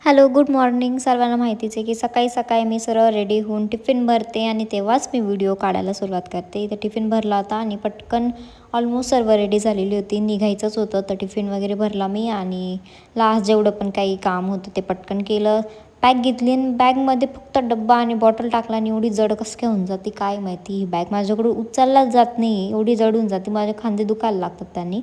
Hello, good morning. सर्वांना माहितीच आहे की सकाळी मी सरळ रेडी होऊन टिफिन भरते आणि तेव्हाच मी व्हिडिओ काढायला सुरुवात करते. इथं टिफिन भरला होता आणि पटकन ऑलमोस्ट सर्व रेडी झालेली होती. निघायचंच होतं तर टिफिन वगैरे भरला मी आणि लास्ट जेवढं पण काही काम होतं ते पटकन केलं. बॅग घेतली आणि बॅगमध्ये फक्त डब्बा आणि बॉटल टाकला आणि एवढी जड कसं काय होऊन जाते काय माहिती. ही बॅग माझ्याकडून उचललाच जात नाही, एवढी जड होऊन जाते. माझे खांदे दुखायला लागतात त्यांनी.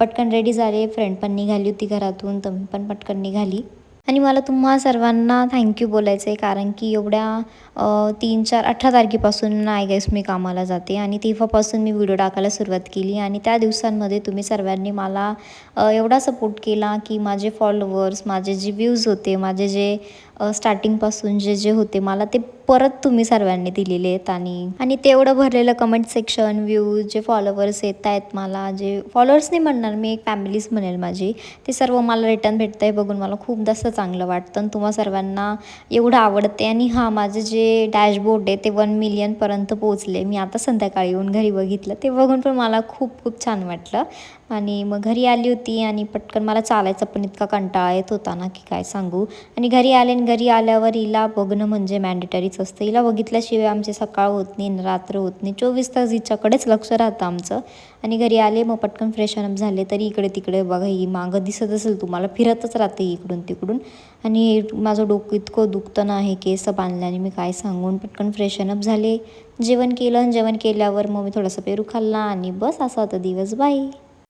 पटकन रेडी झाले. फ्रेंड पण निघाली होती घरातून तर मी पण पटकन निघाली. आणि मला तुम्हा सर्वांना थँक्यू बोलायचं आहे कारण की एवढ्या 3-4-18 तारखेपासून आय गेस मी कामाला जाते आणि तेव्हापासून मी व्हिडिओ टाकायला सुरुवात केली आणि त्या दिवसांमध्ये तुम्ही सर्वांनी मला एवढा सपोर्ट केला की माझे फॉलोवर्स, माझे जे व्ह्यूज होते, माझे जे स्टार्टिंगपासून जे होते मला ते परत तुम्ही सर्वांनी दिलेले आहेत आणि तेवढं भरलेलं कमेंट सेक्शन, व्ह्यूज, जे फॉलोवर्स येत आहेत मला, जे फॉलोअर्स नाही म्हणणार मी, एक फॅमिलीच म्हणेल माझी, ते सर्व मला रिटर्न भेटतं आहे बघून मला खूप जास्त चांगलं वाटतं आणि तुम्हा सर्वांना एवढं आवडते. आणि हां, माझं जे डॅशबोर्ड आहे ते 1 मिलियनपर्यंत पोहोचले. मी आता संध्याकाळी येऊन घरी बघितलं, ते बघून पण मला खूप खूप छान वाटलं. आणि मग घरी आली होती आणि पटकन मला चालायचा पण इतका कंटाळा येत होता ना की काय सांगू. आणि घरी आले आणि घरी आल्यावर हिला बघणं म्हणजे मॅन्डेटरीच असतं. हिला बघितल्याशिवाय आमची सकाळ होत नाही, रात्र होत नाही. 24 तास हिच्याकडेच लक्ष राहतं आमचं. आणि घरी आले मग पटकन फ्रेशनअप झाले तरी इकडे तिकडे बघा ही मागं दिसत असेल तुम्हाला, फिरतच राहते इकडून तिकडून. आणि माझं डोकं इतकं दुखतं ना हे केस बांधल्याने मी काय सांगून. पटकन फ्रेशनअप झाले, जेवण केलं आणि जेवण केल्यावर मग मी थोडासा पेरू खाल्ला आणि बस असा होता दिवस. बाय.